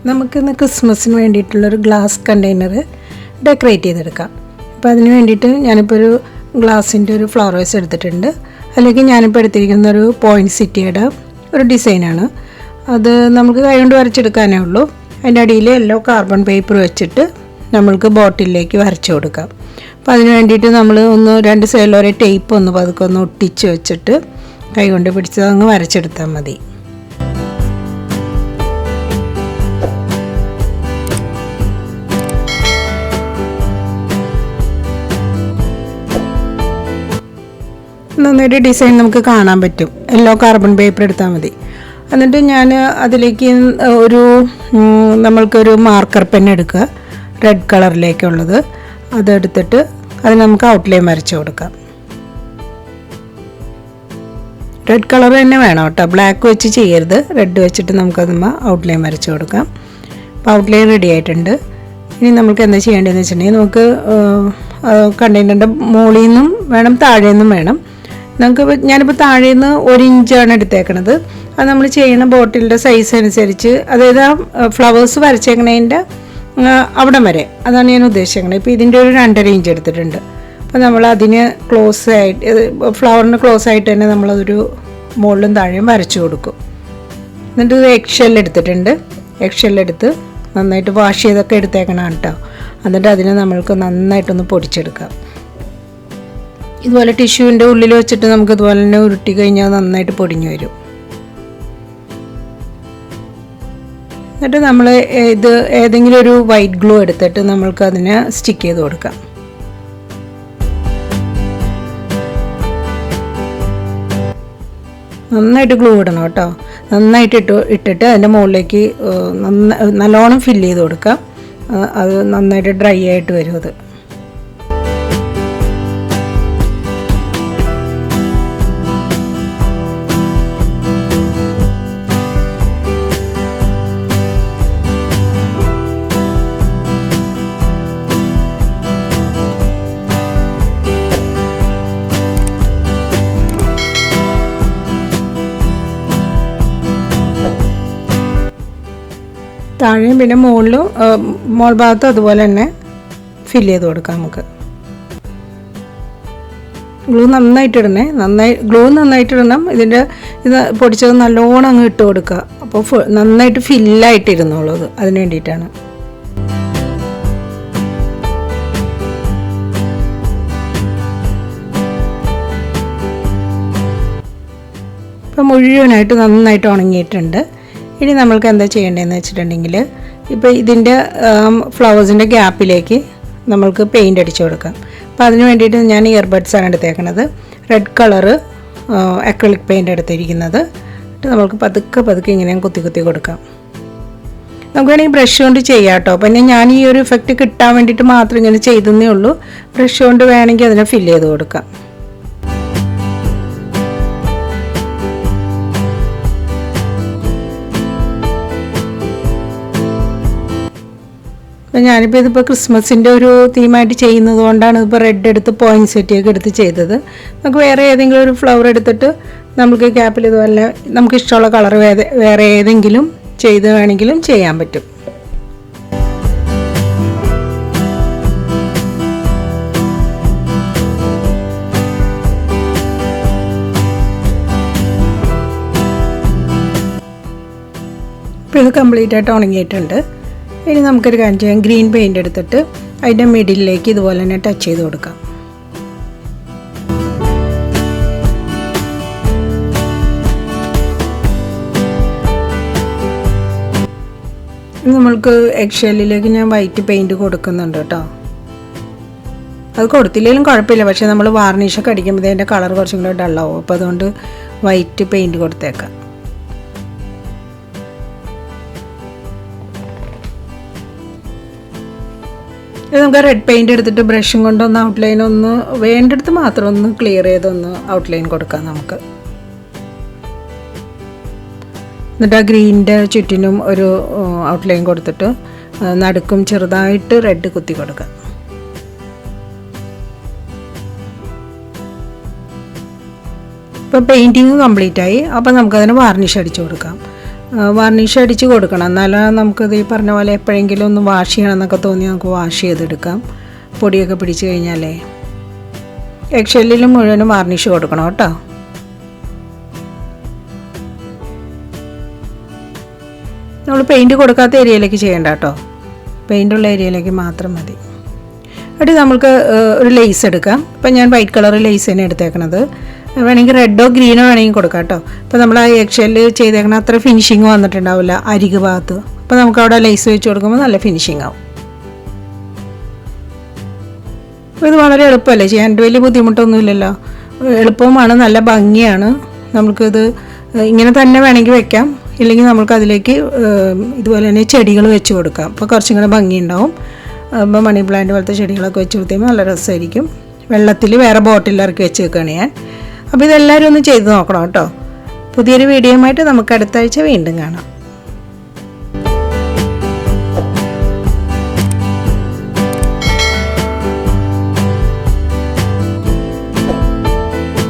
നമുക്കിന്ന് ക്രിസ്മസിന് വേണ്ടിയിട്ടുള്ളൊരു glass container decorate ചെയ്തെടുക്കാം. അപ്പോൾ അതിന് വേണ്ടിയിട്ട് ഞാനിപ്പോൾ ഒരു ഗ്ലാസിൻ്റെ ഒരു ഫ്ലവർ വേസ് എടുത്തിട്ടുണ്ട്. അല്ലെങ്കിൽ ഞാനിപ്പോൾ എടുത്തിരിക്കുന്ന ഒരു പോയിൻറ്റ് സിറ്റിയുടെ ഒരു ഡിസൈനാണ്. അത് നമുക്ക് കൈകൊണ്ട് വരച്ചെടുക്കാനേ ഉള്ളൂ. അതിൻ്റെ അടിയിൽ യെല്ലോ കാർബൺ പേപ്പർ വെച്ചിട്ട് നമ്മൾക്ക് ബോട്ടിലേക്ക് വരച്ചു കൊടുക്കാം. അപ്പോൾ അതിന് വേണ്ടിയിട്ട് നമ്മൾ രണ്ട് സൈഡിൽ ഒരേ ടേപ്പ് പതുക്കെ ഒട്ടിച്ച് വെച്ചിട്ട് കൈകൊണ്ട് പിടിച്ചത് അങ്ങ് വരച്ചെടുത്താൽ മതി. നന്നായിട്ട് ഡിസൈൻ നമുക്ക് കാണാൻ പറ്റും. യെല്ലോ കാർബൺ പേപ്പർ എടുത്താൽ മതി. എന്നിട്ട് ഞാൻ അതിലേക്ക് നമ്മൾക്കൊരു മാർക്കർ പെൻ എടുക്കുക, റെഡ് കളറിലേക്കുള്ളത്. അതെടുത്തിട്ട് അത് നമുക്ക് ഔട്ട്ലൈൻ വരച്ച് കൊടുക്കാം. റെഡ് കളർ തന്നെ വേണം കേട്ടോ, ബ്ലാക്ക് വെച്ച് ചെയ്യരുത്. റെഡ് വെച്ചിട്ട് നമുക്കത് ഔട്ട്ലൈൻ വരച്ച് കൊടുക്കാം. അപ്പോൾ ഔട്ട്ലൈൻ റെഡി ആയിട്ടുണ്ട്. ഇനി നമുക്ക് എന്താ ചെയ്യേണ്ടതെന്ന് വെച്ചിട്ടുണ്ടെങ്കിൽ നമുക്ക് കണ്ടെയ്നറിൻ്റെ മുകളിൽ നിന്നും വേണം, താഴെ നിന്നും വേണം. ഞാനിപ്പോൾ താഴെ നിന്ന് 1 ഇഞ്ചാണ് എടുത്തേക്കണത്. അത് നമ്മൾ ചെയ്യുന്ന ബോട്ടിലിൻ്റെ സൈസ് അനുസരിച്ച്, അതായത് ആ ഫ്ലവേഴ്സ് വരച്ചേക്കണതിൻ്റെ അവിടം വരെ, അതാണ് ഞാൻ ഉദ്ദേശിക്കുന്നത്. ഇപ്പോൾ ഇതിൻ്റെ ഒരു 2.5 ഇഞ്ച് എടുത്തിട്ടുണ്ട്. അപ്പോൾ നമ്മൾ അതിന് ക്ലോസ് ആയിട്ട്, ഫ്ലവറിന് ക്ലോസ് ആയിട്ട് തന്നെ നമ്മളതൊരു മുകളിലും താഴെയും വരച്ചു കൊടുക്കും. എന്നിട്ട് എഗ് എടുത്തിട്ടുണ്ട്. എഗ് എടുത്ത് നന്നായിട്ട് വാഷ് ചെയ്തൊക്കെ എടുത്തേക്കണം കേട്ടോ. എന്നിട്ട് അതിനെ നമ്മൾക്ക് നന്നായിട്ടൊന്ന് പൊടിച്ചെടുക്കാം. ഇതുപോലെ ടിഷ്യൂവിൻ്റെ ഉള്ളിൽ വെച്ചിട്ട് നമുക്ക് ഇതുപോലെ തന്നെ ഉരുട്ടി കഴിഞ്ഞാൽ നന്നായിട്ട് പൊടിഞ്ഞു വരും. എന്നിട്ട് നമ്മൾ ഇത് ഏതെങ്കിലും ഒരു വൈറ്റ് ഗ്ലൂ എടുത്തിട്ട് നമ്മൾക്ക് അതിനെ സ്റ്റിക്ക് ചെയ്ത് കൊടുക്കാം. നന്നായിട്ട് ഗ്ലൂ ഇടണം കേട്ടോ. നന്നായിട്ട് ഇട്ടിട്ട് അതിൻ്റെ മുകളിലേക്ക് നല്ലോണം ഫില്ല് ചെയ്ത് കൊടുക്കാം. അത് നന്നായിട്ട് ഡ്രൈ ആയിട്ട് വരും. അത് താഴെയും പിന്നെ മോൾ ഭാഗത്തും അതുപോലെ തന്നെ ഫില്ല് ചെയ്ത് കൊടുക്കാം. നമുക്ക് ഗ്ലൂ നന്നായിട്ടിടണേ, ഗ്ലൂ നന്നായിട്ടിടണം. ഇത് പൊടിച്ചത് നല്ലോണം അങ്ങ് ഇട്ട് കൊടുക്കുക. അപ്പോൾ നന്നായിട്ട് ഫില്ലായിട്ടിരുന്നുള്ളൂ. അതിന് വേണ്ടിയിട്ടാണ്. ഇപ്പം മുഴുവനായിട്ട് നന്നായിട്ട് ഉണങ്ങിയിട്ടുണ്ട്. ഇനി നമ്മൾക്ക് എന്താ ചെയ്യേണ്ടതെന്ന് വെച്ചിട്ടുണ്ടെങ്കിൽ, ഇപ്പോൾ ഇതിൻ്റെ ഫ്ലവേഴ്സിൻ്റെ ഗ്യാപ്പിലേക്ക് നമ്മൾക്ക് പെയിൻ്റ് അടിച്ചു കൊടുക്കാം. അപ്പോൾ അതിന് വേണ്ടിയിട്ട് ഞാൻ ഇയർബഡ്സാണ് എടുത്തേക്കുന്നത്. റെഡ് കളറ് അക്രിലിക് പെയിൻ്റ് എടുത്തിരിക്കുന്നത്. എന്നിട്ട് നമ്മൾക്ക് പതുക്കെ ഇങ്ങനെ കുത്തി കൊടുക്കാം. നമുക്ക് വേണമെങ്കിൽ ബ്രഷ് കൊണ്ട് ചെയ്യാം കേട്ടോ. പിന്നെ ഞാൻ ഈ ഒരു ഇഫക്റ്റ് കിട്ടാൻ വേണ്ടിയിട്ട് മാത്രം ഇങ്ങനെ ചെയ്തതേ ഉള്ളൂ. ബ്രഷ് കൊണ്ട് വേണമെങ്കിൽ അതിനെ ഫില്ല് ചെയ്ത് കൊടുക്കാം. അപ്പോൾ ഞാനിപ്പോൾ ഇതിപ്പോൾ ക്രിസ്മസിൻ്റെ ഒരു തീമായിട്ട് ചെയ്യുന്നത് കൊണ്ടാണ് ഇപ്പോൾ റെഡ് എടുത്ത് പോയിൻറ്റ് സെറ്റിയൊക്കെ എടുത്ത് ചെയ്തത്. നമുക്ക് വേറെ ഏതെങ്കിലും ഒരു ഫ്ലവർ എടുത്തിട്ട് നമുക്ക് ക്യാപ്പിൽ ഇതുപോലെ നമുക്ക് ഇഷ്ടമുള്ള കളർ വേറെ ഏതെങ്കിലും ചെയ്ത് വേണമെങ്കിലും ചെയ്യാൻ പറ്റും. ഇപ്പോൾ ഇത് കംപ്ലീറ്റ് ആയിട്ട് ഉണങ്ങിയിട്ടുണ്ട്. ഇനി നമുക്കൊരു കാര്യം ചെയ്യാം. ഗ്രീൻ പെയിൻ്റ് എടുത്തിട്ട് അതിൻ്റെ മിഡിലേക്ക് ഇതുപോലെ തന്നെ ടച്ച് ചെയ്ത് കൊടുക്കാം. നമ്മൾക്ക് എഗ് ഷെല്ലിലേക്ക് ഞാൻ വൈറ്റ് പെയിൻറ്റ് കൊടുക്കുന്നുണ്ട് കേട്ടോ. അത് കൊടുത്തില്ലെങ്കിലും കുഴപ്പമില്ല, പക്ഷേ നമ്മൾ വാർണിഷൊക്കെ അടിക്കുമ്പോൾ അതിൻ്റെ കളർ കുറച്ചും കൂടെ ഡള്ളാവും. അപ്പോൾ അതുകൊണ്ട് വൈറ്റ് പെയിൻറ്റ് കൊടുത്തേക്കാം. നമുക്ക് റെഡ് പെയിൻ്റ് എടുത്തിട്ട് ബ്രഷും കൊണ്ടൊന്ന് ഔട്ട്ലൈൻ വേണ്ടടുത്ത് മാത്രം ഒന്ന് ക്ലിയർ ചെയ്തൊന്ന് ഔട്ട്ലൈൻ കൊടുക്കാം നമുക്ക്. എന്നിട്ട് ആ ഗ്രീനിൻ്റെ ചുറ്റിനും ഒരു ഔട്ട്ലൈൻ കൊടുത്തിട്ട് നടുക്കും ചെറുതായിട്ട് റെഡ് കുത്തി കൊടുക്കാം. ഇപ്പോൾ പെയിൻറ്റിങ് കംപ്ലീറ്റ് ആയി. അപ്പോൾ നമുക്കതിന് വാർണിഷ് അടിച്ചു കൊടുക്കാം. വാർണിഷ് അടിച്ച് കൊടുക്കണം, എന്നാലും നമുക്കത് ഈ പറഞ്ഞ പോലെ എപ്പോഴെങ്കിലും ഒന്ന് വാഷ് ചെയ്യണമെന്നൊക്കെ തോന്നി നമുക്ക് വാഷ് ചെയ്തെടുക്കാം. പൊടിയൊക്കെ പിടിച്ച് കഴിഞ്ഞാലേ എക്സെല്ലിൽ മുഴുവനും വാർണിഷ് കൊടുക്കണം കേട്ടോ. നമ്മൾ പെയിൻറ്റ് കൊടുക്കാത്ത ഏരിയയിലേക്ക് ചെയ്യേണ്ട കേട്ടോ, പെയിൻറ്റുള്ള ഏരിയയിലേക്ക് മാത്രം മതി. എന്നിട്ട് നമുക്ക് ഒരു ലേസ് എടുക്കാം. ഇപ്പം ഞാൻ വൈറ്റ് കളർ ലേസ് തന്നെ എടുത്തേക്കണത്. വേണമെങ്കിൽ റെഡോ ഗ്രീനോ വേണമെങ്കിൽ കൊടുക്കാം കേട്ടോ. ഇപ്പോൾ നമ്മൾ ആ എക്സെല്ല് ചെയ്തേക്കണ അത്ര ഫിനിഷിങ് വന്നിട്ടുണ്ടാവില്ല അരികു ഭാഗത്ത്. അപ്പോൾ നമുക്ക് അവിടെ ലേസ് വെച്ച് കൊടുക്കുമ്പോൾ നല്ല ഫിനിഷിങ് ആവും. ഇത് വളരെ എളുപ്പമല്ലേ ചെയ്യാൻ, വലിയ ബുദ്ധിമുട്ടൊന്നുമില്ലല്ലോ, എളുപ്പവുമാണ്, നല്ല ഭംഗിയാണ്. നമുക്കിത് ഇങ്ങനെ തന്നെ വേണമെങ്കിൽ വെക്കാം, ഇല്ലെങ്കിൽ നമുക്ക് അതിലേക്ക് ഇതുപോലെ തന്നെ ചെടികൾ വെച്ച് കൊടുക്കാം. അപ്പോൾ കുറച്ചും കൂടെ ഭംഗിയുണ്ടാവും. അപ്പോൾ മണി പ്ലാന്റ് പോലത്തെ ചെടികളൊക്കെ വെച്ച് കൊടുത്തുമ്പോൾ നല്ല രസമായിരിക്കും. വെള്ളത്തിൽ വേറെ ബോട്ടിലിറക്കി വെച്ച് വെക്കുകയാണ് ഞാൻ. അപ്പോൾ ഇതെല്ലാവരും ഒന്ന് ചെയ്ത് നോക്കണം കേട്ടോ. പുതിയൊരു വീഡിയോയുമായിട്ട് നമുക്ക് അടുത്ത ആഴ്ച വീണ്ടും കാണാം.